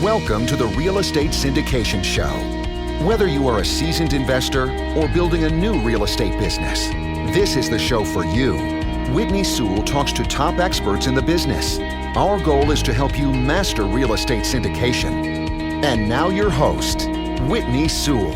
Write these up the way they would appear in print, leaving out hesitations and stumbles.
Welcome to the Real Estate Syndication Show. Whether you are a seasoned investor or building a new real estate business, this is the show for you. Whitney Sewell talks to top experts in the business. Our goal is to help you master real estate syndication. And now your host, Whitney Sewell.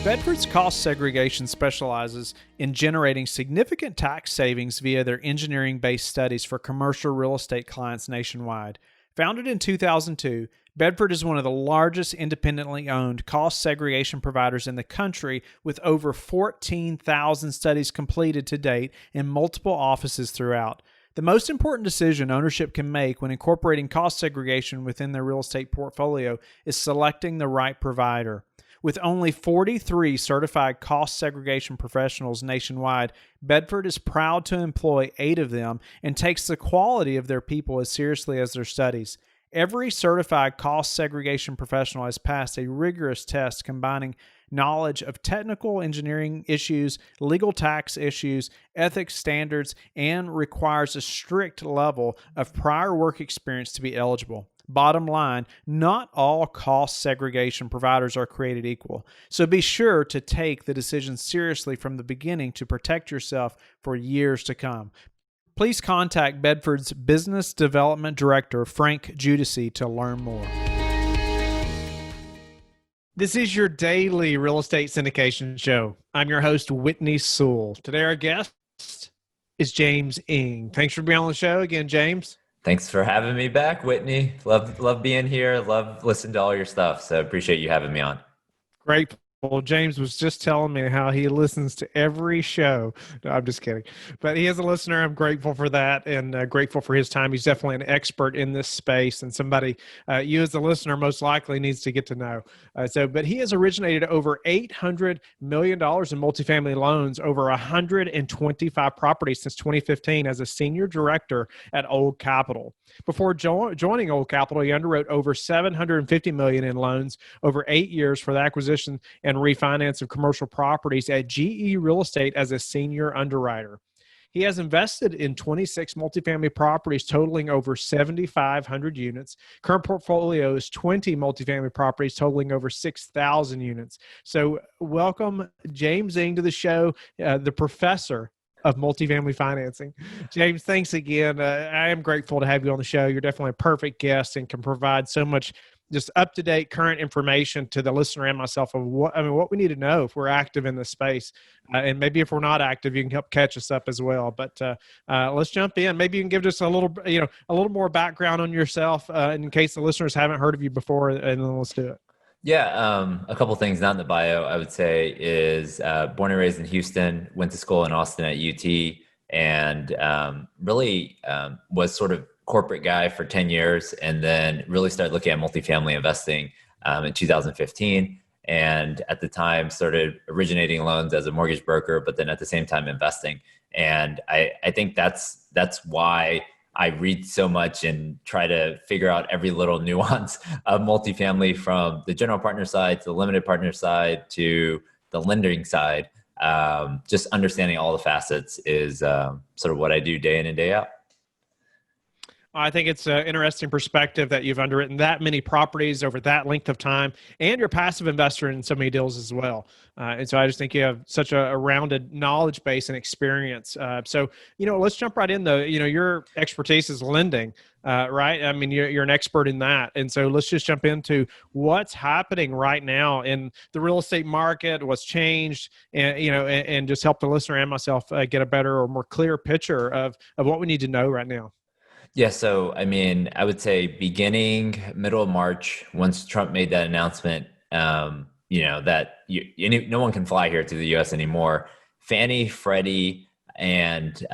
Bedford's Cost Segregation specializes in generating significant tax savings via their engineering-based studies for commercial real estate clients nationwide. Founded in 2002, Bedford is one of the largest independently owned cost segregation providers in the country, with over 14,000 studies completed to date in multiple offices throughout. The most important decision ownership can make when incorporating cost segregation within their real estate portfolio is selecting the right provider. With only 43 certified cost segregation professionals nationwide, Bedford is proud to employ 8 of them and takes the quality of their people as seriously as their studies. Every certified cost segregation professional has passed a rigorous test combining knowledge of technical engineering issues, legal tax issues, ethics standards, and requires a strict level of prior work experience to be eligible. Bottom line, not all cost segregation providers are created equal. So be sure to take the decision seriously from the beginning to protect yourself for years to come. Please contact Bedford's Business Development Director, Frank Judici, to learn more. This is your daily real estate syndication show. I'm your host, Whitney Sewell. Today our guest is James Eng. Thanks for being on the show again, James. Thanks for having me back, Whitney. Love being here. Love listening to all your stuff. So appreciate you having me on. Great. Well, James was just telling me how he listens to every show. No, I'm just kidding. But he is a listener. I'm grateful for that and grateful for his time. He's definitely an expert in this space and somebody you as a listener most likely needs to get to know. But he has originated over $800 million in multifamily loans, over 125 properties since 2015 as a senior director at Old Capital. Before joining Old Capital, he underwrote over $750 million in loans over 8 years for the acquisition and refinance of commercial properties at GE Real Estate as a senior underwriter. He has invested in 26 multifamily properties totaling over 7,500 units. Current portfolio is 20 multifamily properties totaling over 6,000 units. So welcome James Eng to the show, the professor of multifamily financing. James, thanks again. I am grateful to have you on the show. You're definitely a perfect guest and can provide so much just up-to-date current information to the listener and myself of what we need to know if we're active in this space. And maybe if we're not active, you can help catch us up as well. But let's jump in. Maybe you can give us a little more background on yourself in case the listeners haven't heard of you before, and then let's do it. Yeah, a couple things not in the bio, I would say, is born and raised in Houston, went to school in Austin at UT, and really was sort of corporate guy for 10 years, and then really started looking at multifamily investing in 2015. And at the time started originating loans as a mortgage broker, but then at the same time investing. And I think that's why I read so much and try to figure out every little nuance of multifamily, from the general partner side to the limited partner side to the lending side. Just understanding all the facets is sort of what I do day in and day out. I think it's an interesting perspective that you've underwritten that many properties over that length of time, and you're a passive investor in so many deals as well. And so I just think you have such a rounded knowledge base and experience. So, let's jump right in though. Your expertise is lending, right? I mean, you're an expert in that. And so let's just jump into what's happening right now in the real estate market, what's changed, and just help the listener and myself get a better or more clear picture of what we need to know right now. Yeah. So, I mean, I would say beginning middle of March, once Trump made that announcement, that no one can fly here to the US anymore. Fannie, Freddie, and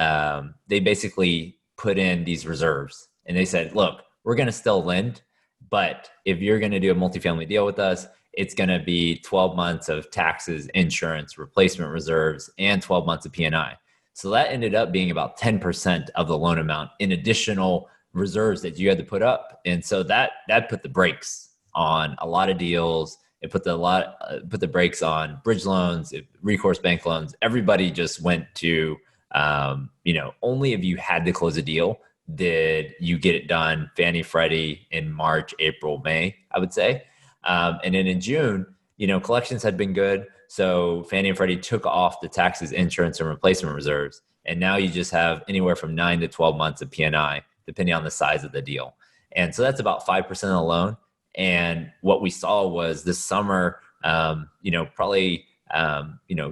they basically put in these reserves, and they said, look, we're going to still lend, but if you're going to do a multifamily deal with us, it's going to be 12 months of taxes, insurance, replacement reserves, and 12 months of P&I. So that ended up being about 10% of the loan amount in additional reserves that you had to put up. And so that put the brakes on a lot of deals. It put the brakes on bridge loans, recourse bank loans. Everybody just went to, only if you had to close a deal did you get it done, Fannie, Freddie, in March, April, May, I would say. And then in June, collections had been good. So Fannie and Freddie took off the taxes, insurance, and replacement reserves. And now you just have anywhere from 9 to 12 months of P&I, depending on the size of the deal. And so that's about 5% of the loan. And what we saw was this summer, probably,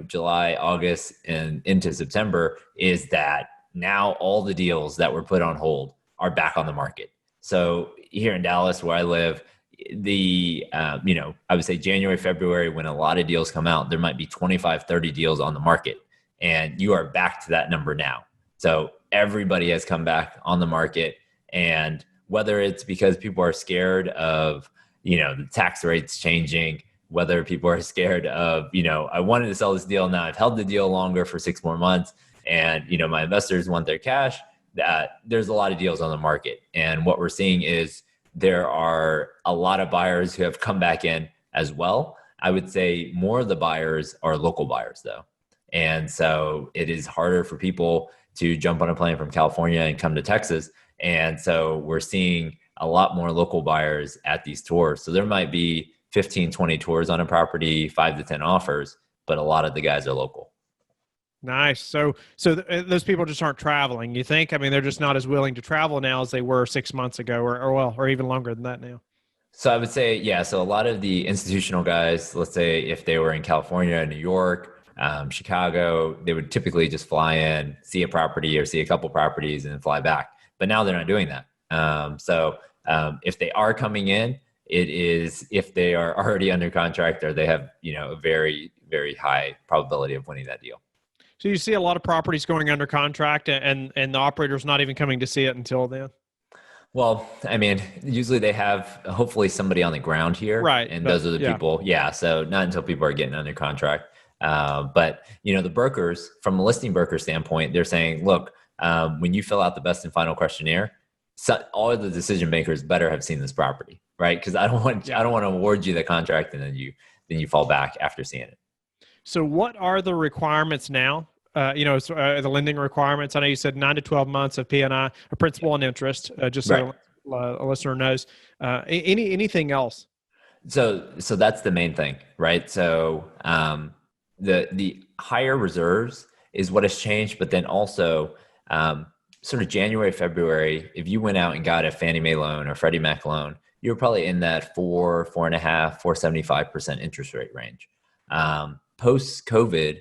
July, August, and into September, is that now all the deals that were put on hold are back on the market. So here in Dallas, where I live, I would say January, February, when a lot of deals come out, there might be 25, 30 deals on the market, and you are back to that number now. So everybody has come back on the market, and whether it's because people are scared of, the tax rates changing, whether people are scared of, I wanted to sell this deal, now I've held the deal longer for 6 more months, and, my investors want their cash, that there's a lot of deals on the market. And what we're seeing is there are a lot of buyers who have come back in as well. I would say more of the buyers are local buyers though. And so it is harder for people to jump on a plane from California and come to Texas. And so we're seeing a lot more local buyers at these tours. So there might be 15, 20 tours on a property, 5 to 10 offers, but a lot of the guys are local. Nice. So those people just aren't traveling, you think? I mean, they're just not as willing to travel now as they were 6 months ago, or even longer than that now. So I would say, yeah. So a lot of the institutional guys, let's say if they were in California, New York, Chicago, they would typically just fly in, see a property or see a couple properties and then fly back. But now they're not doing that. If they are coming in, it is if they are already under contract or they have, a very, very high probability of winning that deal. So you see a lot of properties going under contract and the operator's not even coming to see it until then? Well, I mean, usually they have hopefully somebody on the ground here. Right. And those are the people. Yeah. So not until people are getting under contract. But, the brokers, from a listing broker standpoint, they're saying, look, when you fill out the best and final questionnaire, all of the decision makers better have seen this property, right? Because I don't want to award you the contract and then you fall back after seeing it. So what are the requirements now? The lending requirements. I know you said 9 to 12 months of P&I, a principal and interest, just so a listener knows. Anything else? So that's the main thing, right? So the higher reserves is what has changed, but then also sort of January, February, if you went out and got a Fannie Mae loan or Freddie Mac loan, you were probably in that 4.5%, 4.75% interest rate range. Post-COVID,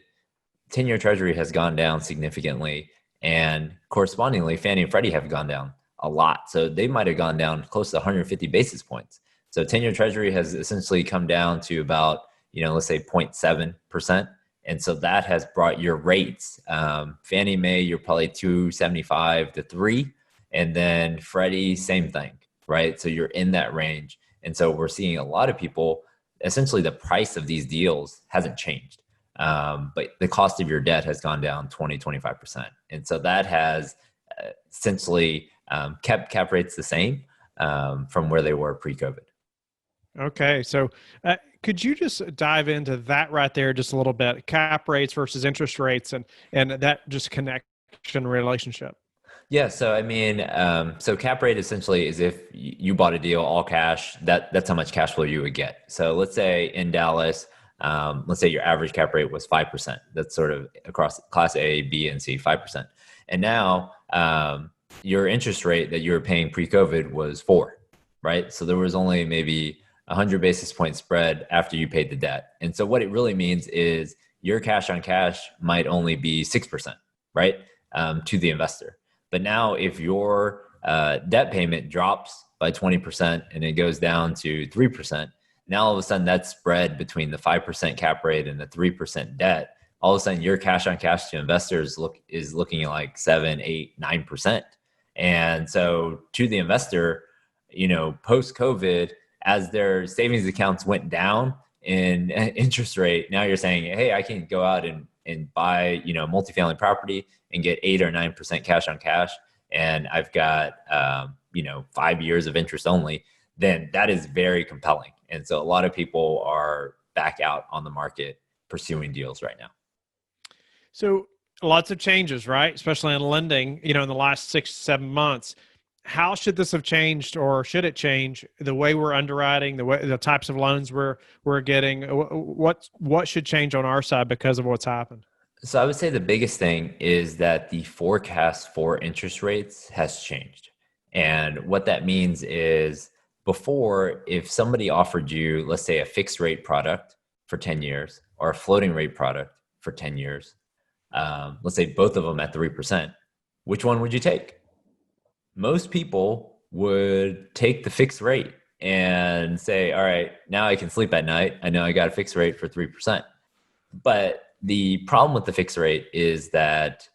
10-year Treasury has gone down significantly, and correspondingly, Fannie and Freddie have gone down a lot. So they might have gone down close to 150 basis points. So 10-year Treasury has essentially come down to about, let's say 0.7%. And so that has brought your rates. Fannie Mae, you're probably 2.75 to 3. And then Freddie, same thing, right? So you're in that range. And so we're seeing a lot of people, essentially the price of these deals hasn't changed. But the cost of your debt has gone down 20, 25%. And so that has essentially kept cap rates the same from where they were pre-COVID. Okay. So could you just dive into that right there just a little bit, cap rates versus interest rates and that just connection relationship? Yeah. So, I mean, so cap rate essentially is if you bought a deal all cash, that's how much cash flow you would get. So let's say in Dallas, let's say your average cap rate was 5%. That's sort of across class A, B, and C, 5%. And now your interest rate that you were paying pre-COVID was 4, right? So there was only maybe 100 basis point spread after you paid the debt. And so what it really means is your cash on cash might only be 6%, right? To the investor. But now if your debt payment drops by 20% and it goes down to 3%, now all of a sudden that spread between the 5% cap rate and the 3% debt, all of a sudden your cash on cash to investors is looking like 7, 8, 9%. And so to the investor, post-COVID, as their savings accounts went down in interest rate, now you're saying, hey, I can go out and buy, multifamily property and get 8 or 9% cash on cash. And I've got, 5 years of interest only, then that is very compelling. And so a lot of people are back out on the market pursuing deals right now. So lots of changes, right? Especially in lending, in the last 6 to 7 months. How should this have changed, or should it change the way we're underwriting, the types of loans we're getting? What should change on our side because of what's happened? So I would say the biggest thing is that the forecast for interest rates has changed. And what that means is before, if somebody offered you, let's say, a fixed rate product for 10 years or a floating rate product for 10 years, let's say both of them at 3%, which one would you take? Most people would take the fixed rate and say, all right, now I can sleep at night. I know I got a fixed rate for 3%. But the problem with the fixed rate is that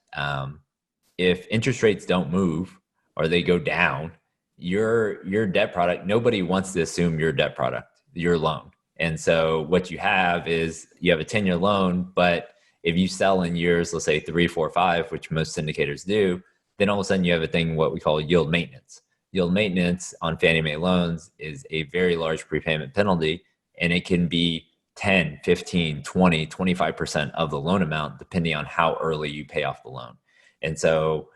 if interest rates don't move or they go down, your debt product, nobody wants to assume your debt product, your loan. And so what you have is you have a 10-year loan, but if you sell in years, let's say 3, 4, 5, which most syndicators do, then all of a sudden you have a thing, what we call yield maintenance. Yield maintenance on Fannie Mae loans is a very large prepayment penalty, and it can be 10, 15, 20, 25% of the loan amount, depending on how early you pay off the loan. And so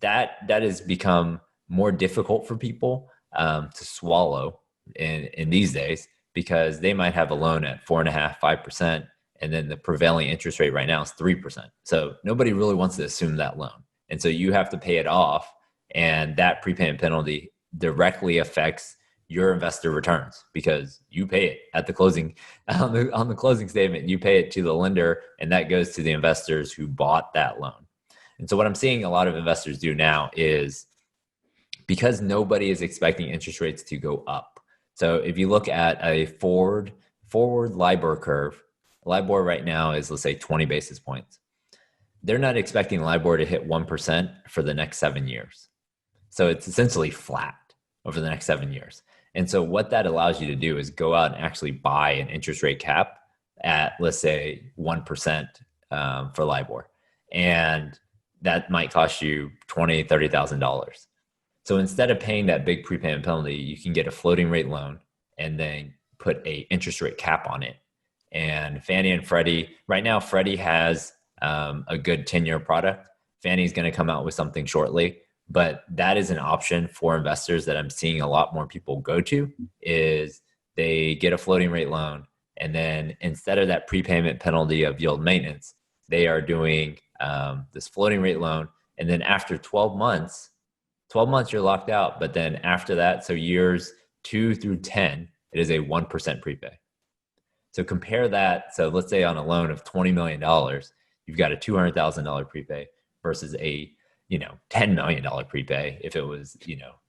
that has become more difficult for people to swallow in these days, because they might have a loan at 4.5%, 5%, and then the prevailing interest rate right now is 3%. So nobody really wants to assume that loan. And so you have to pay it off, and that prepayment penalty directly affects your investor returns because you pay it at the closing. On the closing statement, you pay it to the lender, and that goes to the investors who bought that loan. And so what I'm seeing a lot of investors do now is, because nobody is expecting interest rates to go up. So if you look at a forward Libor curve, Libor right now is, let's say, 20 basis points. They're not expecting Libor to hit 1% for the next 7 years. So it's essentially flat over the next 7 years. And so what that allows you to do is go out and actually buy an interest rate cap at, let's say, 1% for Libor. And that might cost you $20,000, $30,000. So instead of paying that big prepayment penalty, you can get a floating rate loan and then put a interest rate cap on it. And Fannie and Freddie, right now, Freddie has a good 10-year product. Fannie's going to come out with something shortly, but that is an option for investors that I'm seeing a lot more people go to. Is they get a floating rate loan, and then instead of that prepayment penalty of yield maintenance, they are doing this floating rate loan. And then after 12 months you're locked out. But then after that, so years 2 through 10, it is a 1% prepay. So compare that. So let's say on a loan of $20 million, you've got a $200,000 prepay versus a $10 million prepay if it was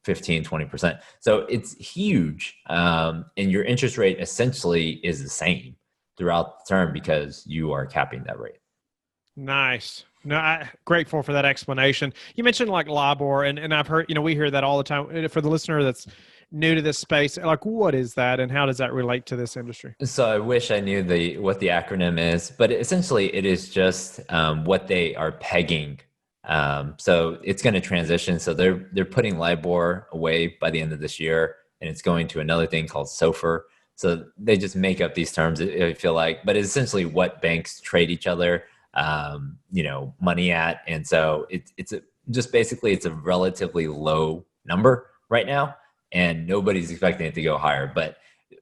15, 20%. So it's huge. And your interest rate essentially is the same throughout the term because you are capping that rate. Nice. No, I'm grateful for that explanation. You mentioned like Libor, and I've heard, we hear that all the time. For the listener that's new to this space, like, what is that and how does that relate to this industry? So I wish I knew what the acronym is, but essentially it is just what they are pegging. So it's going to transition. So they're putting Libor away by the end of this year, and it's going to another thing called SOFR. So they just make up these terms, I feel like, but it's essentially what banks trade each other money at. And so it's a relatively low number right now, and nobody's expecting it to go higher. But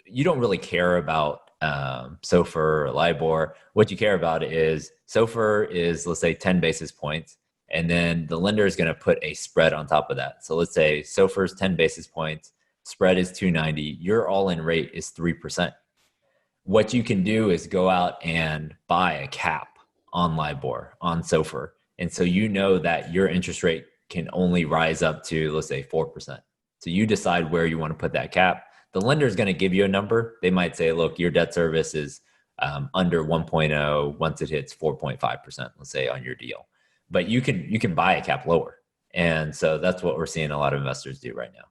you don't really care about SOFR or Libor. What you care about is SOFR is, let's say, 10 basis points, and then the lender is going to put a spread on top of that. So let's say SOFR is 10 basis points, spread is 290, your all-in rate is 3%. What you can do is go out and buy a cap on Libor, on SOFR. And so that your interest rate can only rise up to, let's say, 4%. So you decide where you want to put that cap. The lender is going to give you a number. They might say, look, your debt service is under 1.0 once it hits 4.5%, let's say, on your deal. But you can buy a cap lower. And so that's what we're seeing a lot of investors do right now.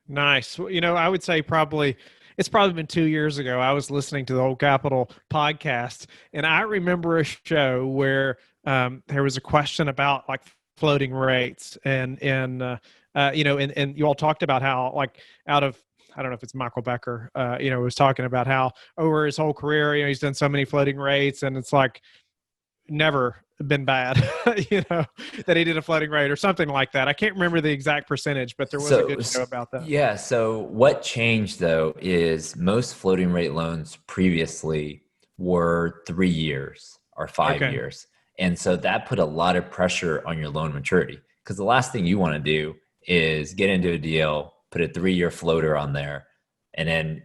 Nice. Well, I would say it's probably been 2 years ago. I was listening to the Old Capital podcast, and I remember a show where there was a question about like floating rates, and you all talked about how, like, I don't know if it's Michael Becker, was talking about how over his whole career, he's done so many floating rates, and it's like never been bad, that he did a floating rate or something like that. I can't remember the exact percentage, but there was a good show about that. Yeah. So what changed though is most floating rate loans previously were 3 years or 5 years. And so that put a lot of pressure on your loan maturity, because the last thing you want to do is get into a deal, put a 3-year floater on there, and then,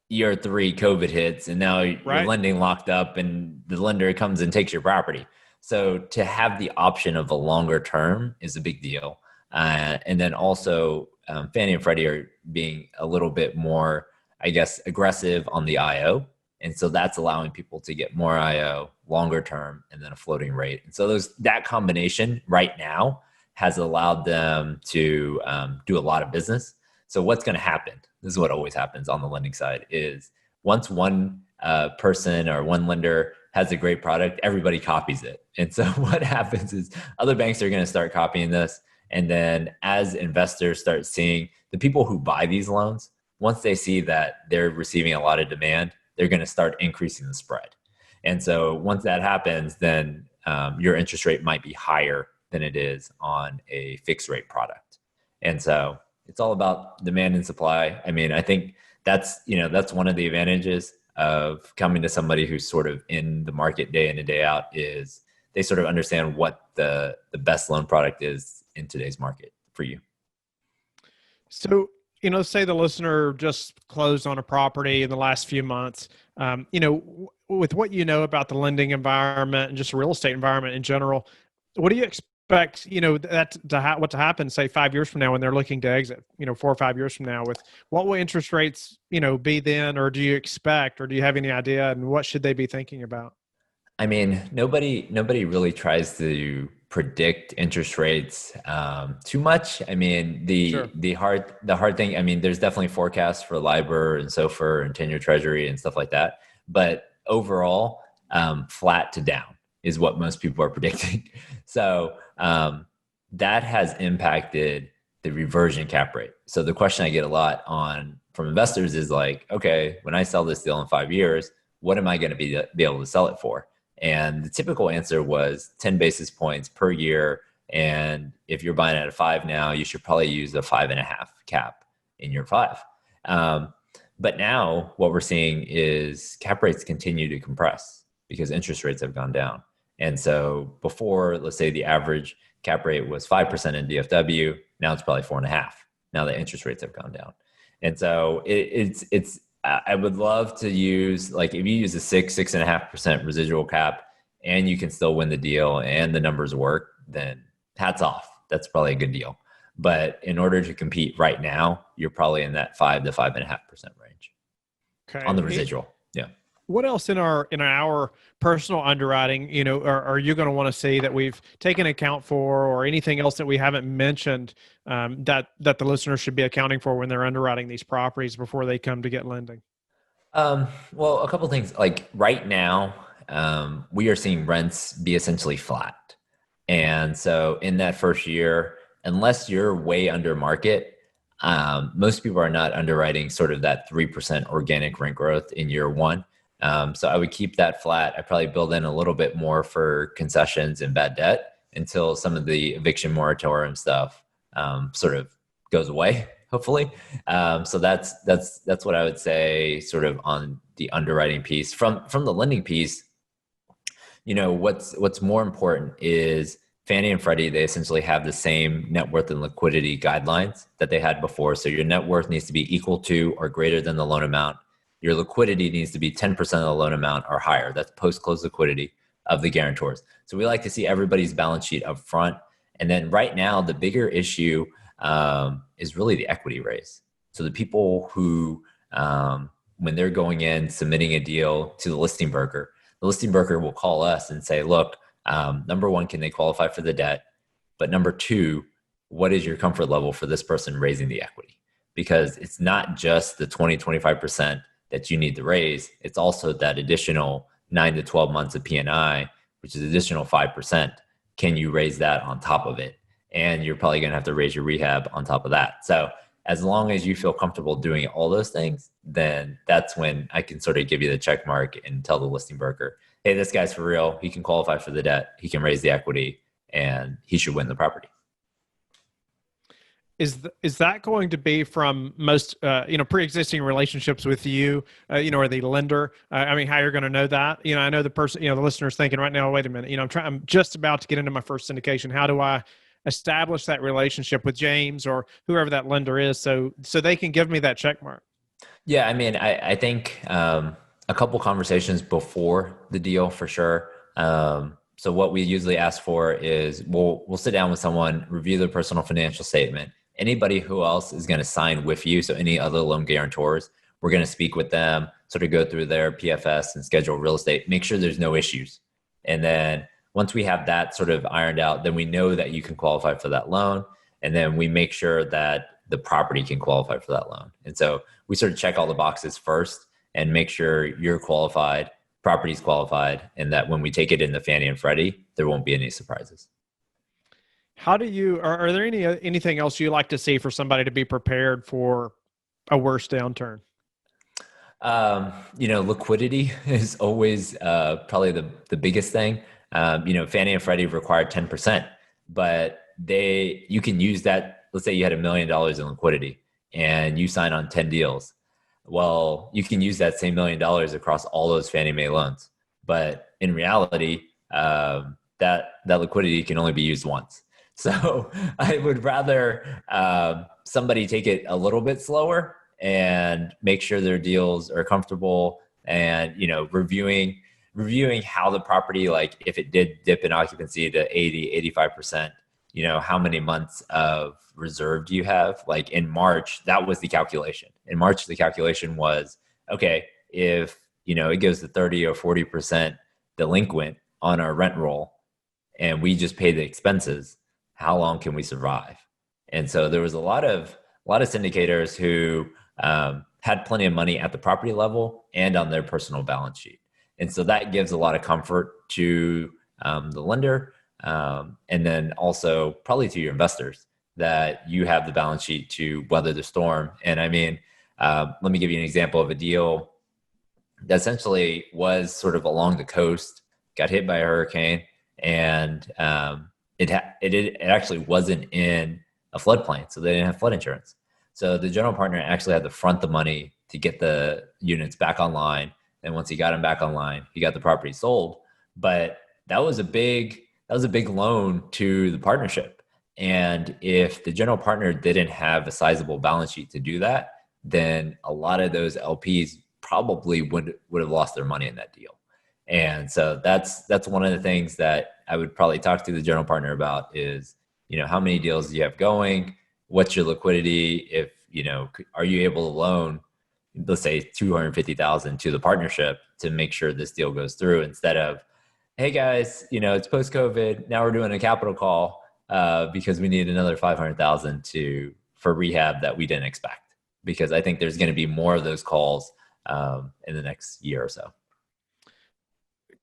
year 3 COVID hits and now you're Right. lending locked up and the lender comes and takes your property. So to have the option of a longer term is a big deal. And then also Fannie and Freddie are being a little bit more, I guess, aggressive on the IO. And so that's allowing people to get more IO, longer term, and then a floating rate. And so that combination right now has allowed them to do a lot of business. So what's going to happen? This is what always happens on the lending side is once one person or one lender has a great product, everybody copies it. And so what happens is other banks are going to start copying this. And then as investors start seeing the people who buy these loans, once they see that they're receiving a lot of demand, they're going to start increasing the spread. And so once that happens, then your interest rate might be higher than it is on a fixed rate product. And so it's all about demand and supply. I mean, I think that's one of the advantages of coming to somebody who's sort of in the market day in and day out is they sort of understand what the best loan product is in today's market for you. So, say the listener just closed on a property in the last few months, with what about the lending environment and just the real estate environment in general, what do you expect, what to happen, say 5 years from now when they're looking to exit, 4 or 5 years from now, with what will interest rates, be then, or do you expect, or do you have any idea, and what should they be thinking about? I mean, nobody really tries to predict interest rates too much. I mean, the hard thing. I mean, there's definitely forecasts for Libor and SOFR and 10-year Treasury and stuff like that. But overall, flat to down is what most people are predicting. So that has impacted the reversion cap rate. So the question I get a lot from investors is like, okay, when I sell this deal in 5 years, what am I going to be able to sell it for? And the typical answer was 10 basis points per year. And if you're buying at a 5 now, you should probably use a 5.5 cap in year 5. But now what we're seeing is cap rates continue to compress because interest rates have gone down. And so before, let's say the average cap rate was 5% in DFW, now it's probably 4.5. Now the interest rates have gone down. And so I would love to use, like, if you use a 6.5% residual cap and you can still win the deal and the numbers work, then hats off. That's probably a good deal. But in order to compete right now, you're probably in that 5 to 5.5% range on the residual. Yeah. What else in our personal underwriting, are you going to want to see that we've taken account for, or anything else that we haven't mentioned that the listeners should be accounting for when they're underwriting these properties before they come to get lending? Well, a couple of things. Like right now, we are seeing rents be essentially flat. And so in that first year, unless you're way under market, most people are not underwriting sort of that 3% organic rent growth in year 1. So I would keep that flat. I'd probably build in a little bit more for concessions and bad debt until some of the eviction moratorium stuff sort of goes away, hopefully. So that's what I would say sort of on the underwriting piece. From the lending piece, what's more important is Fannie and Freddie, they essentially have the same net worth and liquidity guidelines that they had before. So your net worth needs to be equal to or greater than the loan amount. Your liquidity needs to be 10% of the loan amount or higher. That's post-close liquidity of the guarantors. So we like to see everybody's balance sheet up front. And then right now, the bigger issue is really the equity raise. So the people who, when they're going in, submitting a deal to the listing broker will call us and say, look, number 1, can they qualify for the debt? But number 2, what is your comfort level for this person raising the equity? Because it's not just the 20-25% that you need to raise. It's also that additional 9 to 12 months of P&I, which is additional 5%. Can you raise that on top of it? And you're probably going to have to raise your rehab on top of that. So as long as you feel comfortable doing all those things, then that's when I can sort of give you the check mark and tell the listing broker, hey, this guy's for real. He can qualify for the debt. He can raise the equity, and he should win the property. Is that going to be from most pre-existing relationships with you, or the lender? I mean, how you're going to know that? I know the person, the listener's thinking right now, wait a minute, I'm just about to get into my first syndication. How do I establish that relationship with James or whoever that lender is, so they can give me that check mark? Yeah, I mean, I think a couple conversations before the deal for sure. So what we usually ask for is we'll sit down with someone, review their personal financial statement. Anybody who else is going to sign with you, so any other loan guarantors, we're going to speak with them, sort of go through their PFS and schedule real estate, make sure there's no issues. And then once we have that sort of ironed out, then we know that you can qualify for that loan. And then we make sure that the property can qualify for that loan. And so we sort of check all the boxes first and make sure you're qualified, property's qualified, and that when we take it into Fannie and Freddie, there won't be any surprises. How do you, are there anything else you like to see for somebody to be prepared for a worse downturn? Liquidity is always probably the biggest thing. Fannie and Freddie require 10%, but you can use that. Let's say you had $1 million in liquidity and you sign on 10 deals. Well, you can use that same $1 million across all those Fannie Mae loans. But in reality, that liquidity can only be used once. So I would rather somebody take it a little bit slower and make sure their deals are comfortable and, reviewing how the property, like if it did dip in occupancy to 80, 85%, how many months of reserve do you have? Like in March, that was the calculation. In March, the calculation was, okay, if, it goes to 30 or 40% delinquent on our rent roll and we just pay the expenses, how long can we survive? And so there was a lot of syndicators who had plenty of money at the property level and on their personal balance sheet. And so that gives a lot of comfort to the lender. And then also probably to your investors that you have the balance sheet to weather the storm. And I mean, let me give you an example of a deal that essentially was sort of along the coast, got hit by a hurricane, and it actually wasn't in a floodplain, so they didn't have flood insurance. So the general partner actually had to front the money to get the units back online. And once he got them back online, he got the property sold. But that was a big loan to the partnership. And if the general partner didn't have a sizable balance sheet to do that, then a lot of those LPs probably would have lost their money in that deal. And so that's one of the things that I would probably talk to the general partner about is, how many deals do you have going? What's your liquidity? If, are you able to loan, let's say $250,000 to the partnership to make sure this deal goes through instead of, hey guys, it's post-COVID. Now we're doing a capital call because we need another $500,000 for rehab that we didn't expect. Because I think there's going to be more of those calls in the next year or so.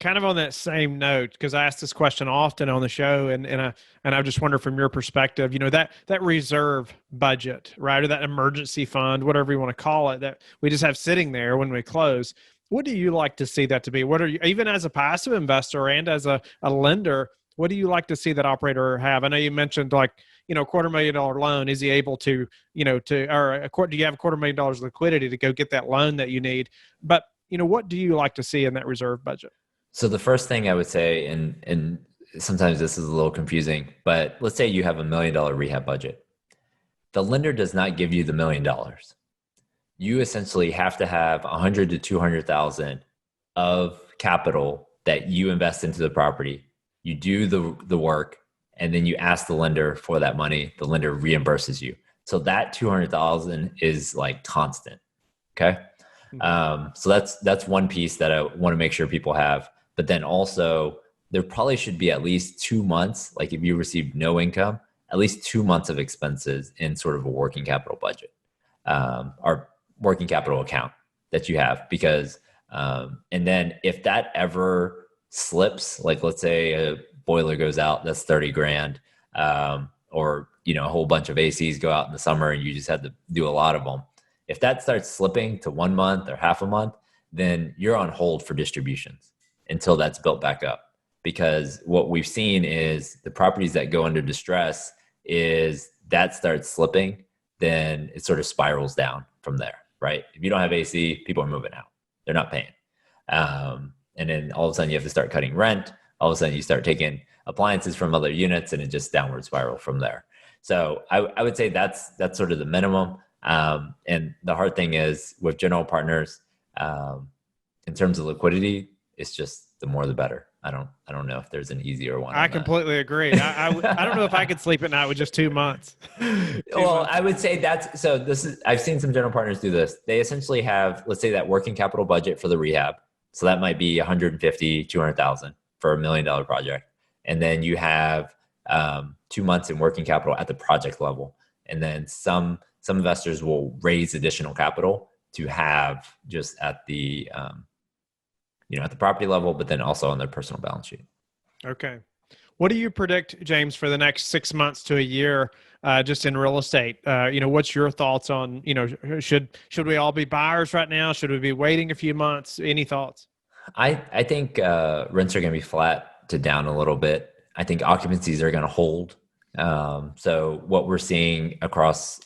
Kind of on that same note, because I ask this question often on the show, and I just wonder from your perspective, that reserve budget, right, or that emergency fund, whatever you want to call it, that we just have sitting there when we close. What do you like to see that to be? What are you, even as a passive investor and as a lender, what do you like to see that operator have? I know you mentioned like, $250,000 loan. Is he able to, do you have $250,000 liquidity to go get that loan that you need? But, what do you like to see in that reserve budget? So the first thing I would say, and sometimes this is a little confusing, but let's say you have $1 million rehab budget. The lender does not give you the $1 million. You essentially have to have $100,000 to $200,000 of capital that you invest into the property. You do the work, and then you ask the lender for that money. The lender reimburses you. So that $200,000 is like constant. Okay. So that's one piece that I want to make sure people have. But then also there probably should be at least 2 months, like if you receive no income, at least 2 months of expenses in sort of a working capital budget, or working capital account that you have. Because, and then if that ever slips, like let's say a boiler goes out, that's $30,000, or, a whole bunch of ACs go out in the summer and you just had to do a lot of them. If that starts slipping to 1 month or half a month, then you're on hold for distributions. until that's built back up. Because what we've seen is the properties that go under distress is that starts slipping, then it sort of spirals down from there, right? If you don't have AC, people are moving out. They're not paying. And then all of a sudden you have to start cutting rent. All of a sudden you start taking appliances from other units and it just downward spiral from there. So I would say that's sort of the minimum. And the hard thing is with general partners, in terms of liquidity, it's just the more the better. I don't know if there's an easier one. I completely agree. I don't know if I could sleep at night with just 2 months. I would say I've seen some general partners do this. They essentially have, let's say, that working capital budget for the rehab. So that might be 150, 200,000 for $1 million project. And then you have 2 months in working capital at the project level. And then some investors will raise additional capital to have just at the, at the property level, but then also on their personal balance sheet. Okay. What do you predict, James, for the next 6 months to a year, just in real estate? What's your thoughts on, should we all be buyers right now? Should we be waiting a few months? Any thoughts? I think rents are going to be flat to down a little bit. I think occupancies are going to hold. So what we're seeing across,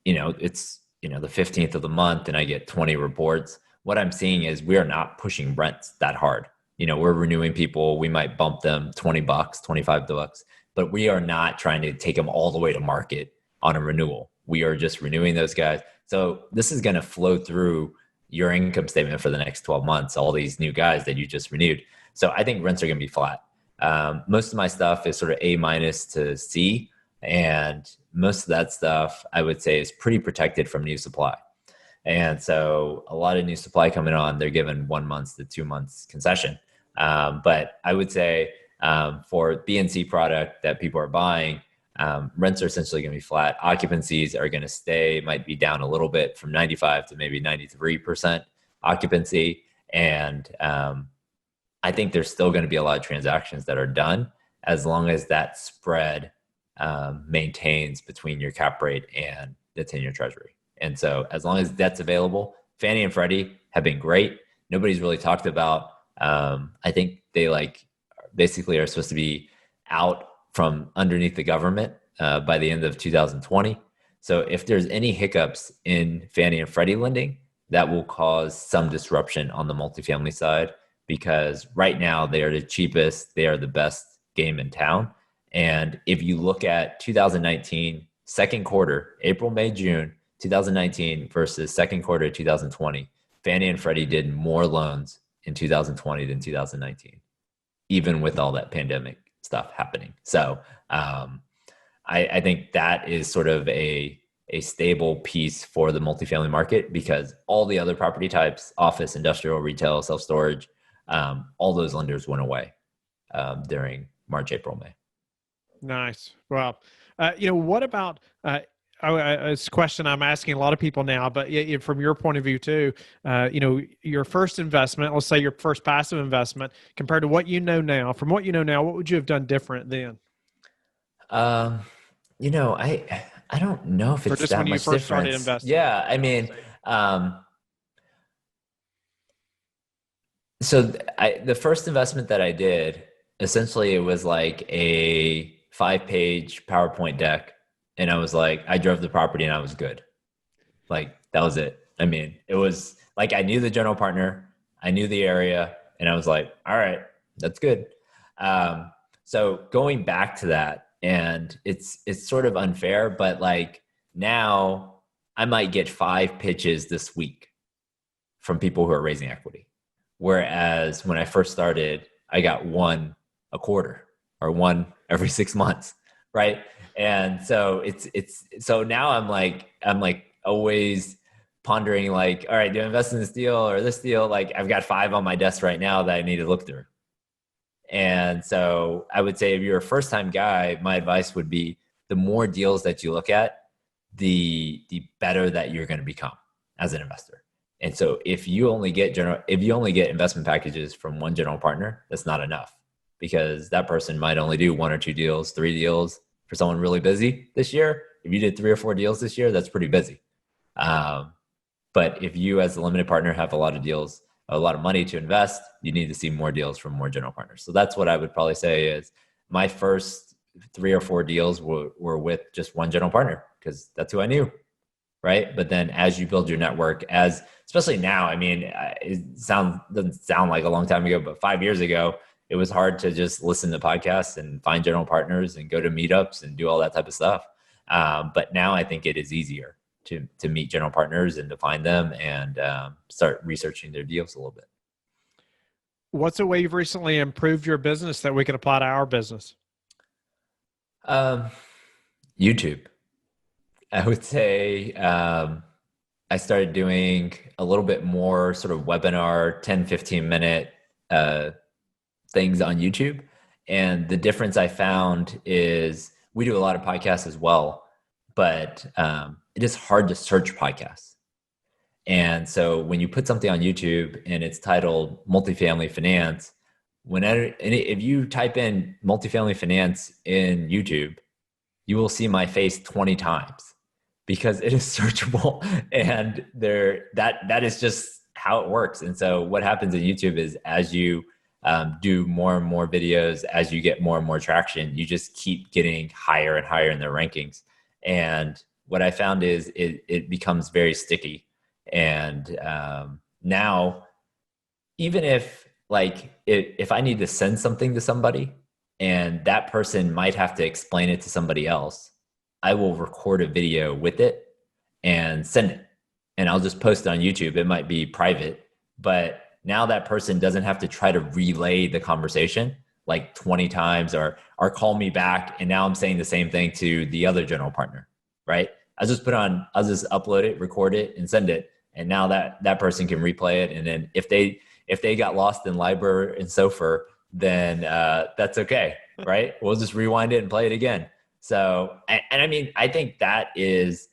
it's, the 15th of the month and I get 20 reports. What I'm seeing is we are not pushing rents that hard. We're renewing people. We might bump them $20, $25, but we are not trying to take them all the way to market on a renewal. We are just renewing those guys. So this is going to flow through your income statement for the next 12 months, all these new guys that you just renewed. So I think rents are going to be flat. Most of my stuff is sort of A- to C. And most of that stuff I would say is pretty protected from new supply. And so a lot of new supply coming on, they're given 1 month to 2 months concession. But I would say for B and C product that people are buying, rents are essentially going to be flat. Occupancies are going to might be down a little bit from 95 to maybe 93% occupancy. And I think there's still going to be a lot of transactions that are done as long as that spread maintains between your cap rate and the 10-year treasury. And so as long as debt's available, Fannie and Freddie have been great. Nobody's really talked about, I think they basically are supposed to be out from underneath the government by the end of 2020. So if there's any hiccups in Fannie and Freddie lending, that will cause some disruption on the multifamily side, because right now they are the cheapest, they are the best game in town. And if you look at 2019, second quarter, April, May, June, 2019 versus second quarter 2020, Fannie and Freddie did more loans in 2020 than 2019, even with all that pandemic stuff happening. So I think that is sort of a stable piece for the multifamily market, because all the other property types, office, industrial, retail, self-storage, all those lenders went away during March, April, May. Nice. Well, what about it's a question I'm asking a lot of people now, but from your point of view too, your first investment, let's say your first passive investment, compared to what you know now, from what you know now, what would you have done different then? I don't know if it's just that when you much first started difference. investing. Yeah, I mean, so the first investment that I did, essentially it was like a 5-page PowerPoint deck. And I was like, I drove the property and I was good. Like, that was it. I mean, it was like, I knew the general partner, I knew the area, and I was like, all right, that's good. So going back to that, and it's sort of unfair, but like now I might get 5 pitches this week from people who are raising equity. Whereas when I first started, I got 1 a quarter or 1 every 6 months. Right. And so so now I'm like always pondering like, all right, do I invest in this deal or this deal? Like I've got 5 on my desk right now that I need to look through. And so I would say if you're a first time guy, my advice would be the more deals that you look at, the better that you're going to become as an investor. And so if you only get investment packages from one general partner, that's not enough, because that person might only do 1 or 2 deals, 3 deals. For someone really busy this year, if you did 3 or 4 deals this year, that's pretty busy. But if you as a limited partner have a lot of deals, a lot of money to invest, you need to see more deals from more general partners. So that's what I would probably say is my first 3 or 4 deals were with just one general partner because that's who I knew. Right. But then as you build your network, especially now, I mean, doesn't sound like a long time ago, but 5 years ago, it was hard to just listen to podcasts and find general partners and go to meetups and do all that type of stuff. But now I think it is easier to meet general partners and to find them and start researching their deals a little bit. What's a way you've recently improved your business that we can apply to our business? YouTube. I would say I started doing a little bit more sort of webinar, 10, 15 minute things on YouTube. And the difference I found is we do a lot of podcasts as well, but it is hard to search podcasts. And so when you put something on YouTube and it's titled multifamily finance, if you type in multifamily finance in YouTube, you will see my face 20 times because it is searchable, and that is just how it works. And so what happens in YouTube is as you do more and more videos, as you get more and more traction, you just keep getting higher and higher in their rankings. And what I found is it becomes very sticky. And now, even if I need to send something to somebody and that person might have to explain it to somebody else, I will record a video with it and send it. And I'll just post it on YouTube. It might be private, but now that person doesn't have to try to relay the conversation like 20 times or call me back. And now I'm saying the same thing to the other general partner, right? I'll just upload it, record it, and send it. And now that person can replay it. And then if they got lost in Libor and SOFR, then that's okay, right? We'll just rewind it and play it again. So, and I mean, I think that is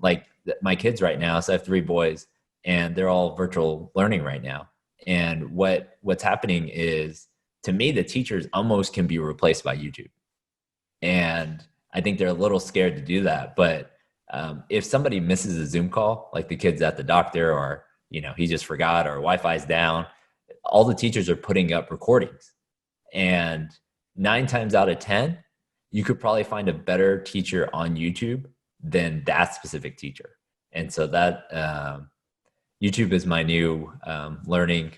like my kids right now. So I have 3 boys and they're all virtual learning right now. And what's happening is, to me, the teachers almost can be replaced by YouTube. And I think they're a little scared to do that. But if somebody misses a Zoom call, like the kid's at the doctor or, he just forgot or Wi-Fi's down, all the teachers are putting up recordings. And 9 times out of 10, you could probably find a better teacher on YouTube than that specific teacher. And so that YouTube is my new learning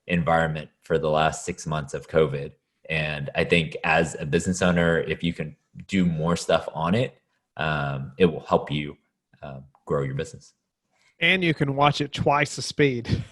environment for the last 6 months of COVID. And I think as a business owner, if you can do more stuff on it, it will help you grow your business. And you can watch it twice the speed.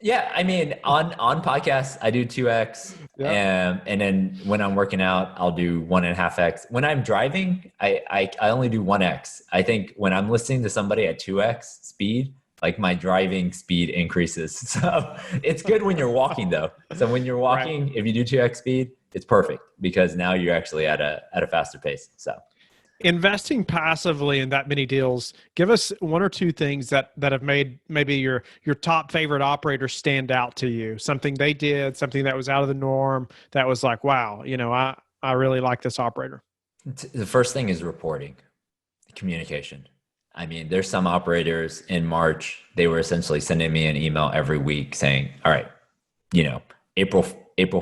Yeah, I mean, on podcasts, I do 2x, and then when I'm working out, I'll do 1.5x. When I'm driving, I only do 1x. I think when I'm listening to somebody at 2x speed, like my driving speed increases. So it's good when you're walking, though. So when you're walking, right, if you do 2x speed, it's perfect because now you're actually at a faster pace. So. Investing passively in that many deals, give us 1 or 2 things that have made maybe your top favorite operators stand out to you. Something they did, something that was out of the norm, that was like, wow, I really like this operator. The first thing is reporting, communication. I mean, there's some operators in March, they were essentially sending me an email every week saying, all right, April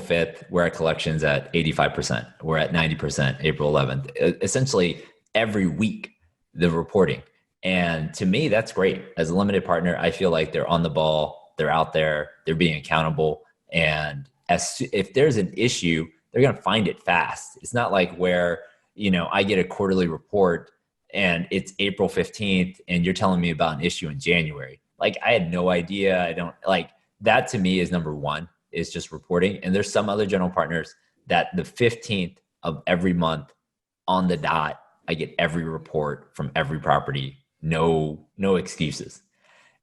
5th, we're at collections at 85%. We're at 90%, April 11th. Essentially, every week, the reporting. And to me, that's great. As a limited partner, I feel like they're on the ball. They're out there. They're being accountable. And if there's an issue, they're going to find it fast. It's not like where, I get a quarterly report and it's April 15th and you're telling me about an issue in January. Like, I had no idea. That to me is number one. Is just reporting. And there's some other general partners that the 15th of every month on the dot, I get every report from every property, no excuses.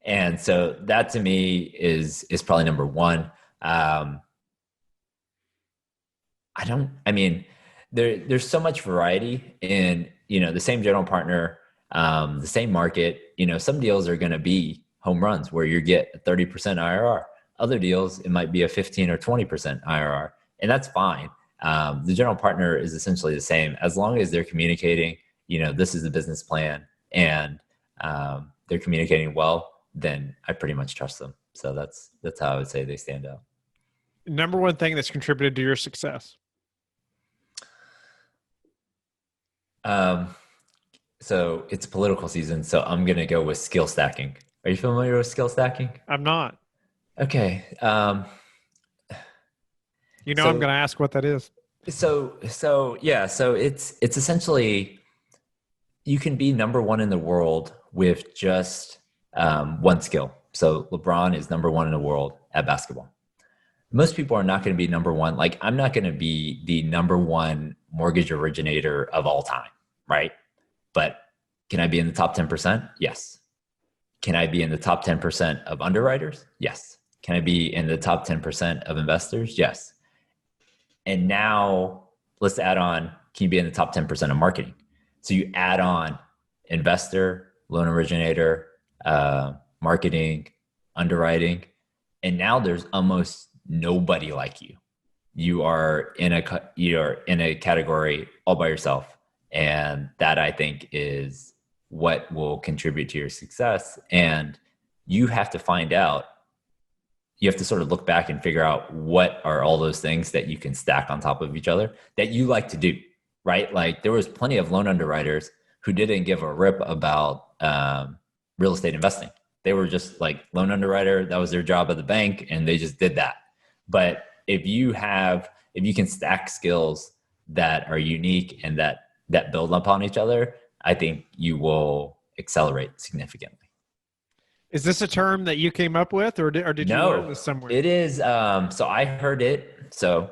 And so that to me is probably number one. There's so much variety in, the same general partner, the same market. Some deals are going to be home runs where you get a 30% IRR. Other deals, it might be a 15 or 20% IRR, and that's fine. The general partner is essentially the same as long as they're communicating, this is the business plan, and they're communicating well, then I pretty much trust them. So that's how I would say they stand out. Number one thing that's contributed to your success? So it's political season, so I'm going to go with skill stacking. Are you familiar with skill stacking? I'm not. Okay. I'm going to ask what that is. So it's essentially, you can be number one in the world with just one skill. So LeBron is number one in the world at basketball. Most people are not going to be number one. Like, I'm not going to be the number one mortgage originator of all time, right? But can I be in the top 10%? Yes. Can I be in the top 10% of underwriters? Yes. Can I be in the top 10% of investors? Yes. And now let's add on, can you be in the top 10% of marketing? So you add on investor, loan originator, marketing, underwriting, and now there's almost nobody like you. You're in a category all by yourself. And that, I think, is what will contribute to your success. And you have to find out, you have to sort of look back and figure out what are all those things that you can stack on top of each other that you like to do, right? Like, there was plenty of loan underwriters who didn't give a rip about real estate investing. They were just like loan underwriter. That was their job at the bank, and they just did that. But if you can stack skills that are unique and that build upon each other, I think you will accelerate significantly. Is this a term that you came up with, or did you learn this somewhere? It is. So I heard it. So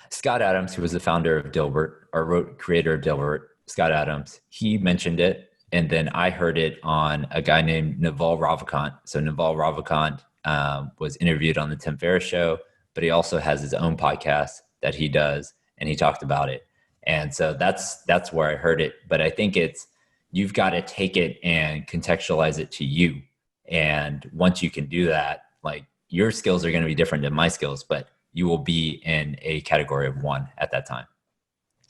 Scott Adams, who was the founder of Dilbert, or creator of Dilbert, Scott Adams, he mentioned it. And then I heard it on a guy named Naval Ravikant. So Naval Ravikant was interviewed on the Tim Ferriss show, but he also has his own podcast that he does, and he talked about it. And so that's where I heard it. But I think you've got to take it and contextualize it to you. And once you can do that, like, your skills are going to be different than my skills, but you will be in a category of one at that time.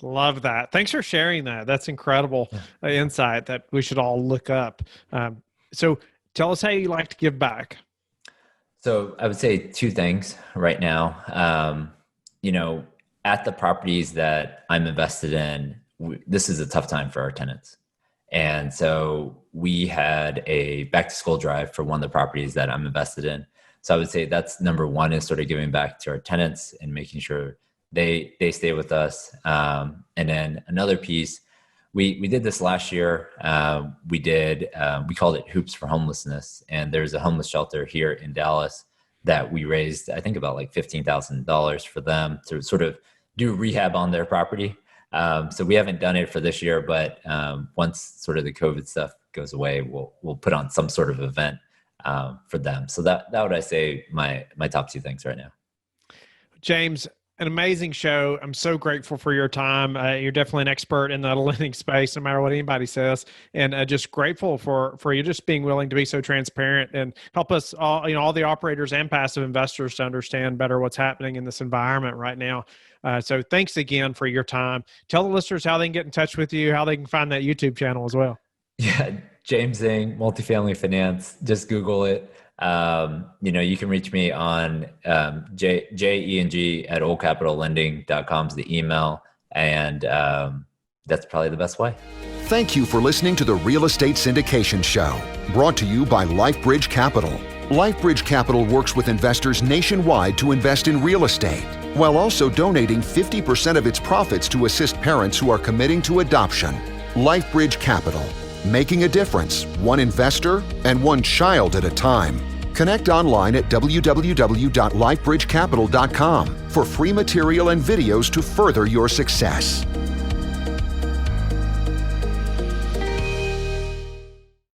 Love that. Thanks for sharing that. That's incredible insight that we should all look up. So tell us how you like to give back. So I would say two things right now. At the properties that I'm invested in, this is a tough time for our tenants. And so we had a back to school drive for one of the properties that I'm invested in. So I would say that's number one, is sort of giving back to our tenants and making sure they stay with us. And then another piece, we did this last year. We called it Hoops for Homelessness. And there's a homeless shelter here in Dallas that we raised, I think, about like $15,000 for them to sort of do rehab on their property. So we haven't done it for this year, but once sort of the COVID stuff goes away, we'll put on some sort of event for them. So that would, I say, my top two things right now. James, an amazing show. I'm so grateful for your time. You're definitely an expert in the lending space, no matter what anybody says, and just grateful for you just being willing to be so transparent and help us all the operators and passive investors to understand better what's happening in this environment right now. So thanks again for your time. Tell the listeners how they can get in touch with you, how they can find that YouTube channel as well. Yeah, James Eng, multifamily finance. Just Google it. You can reach me on jeng@oldcapitallending.com is the email. And that's probably the best way. Thank you for listening to the Real Estate Syndication Show, brought to you by LifeBridge Capital. LifeBridge Capital works with investors nationwide to invest in real estate, while also donating 50% of its profits to assist parents who are committing to adoption. LifeBridge Capital, making a difference, one investor and one child at a time. Connect online at www.lifebridgecapital.com for free material and videos to further your success.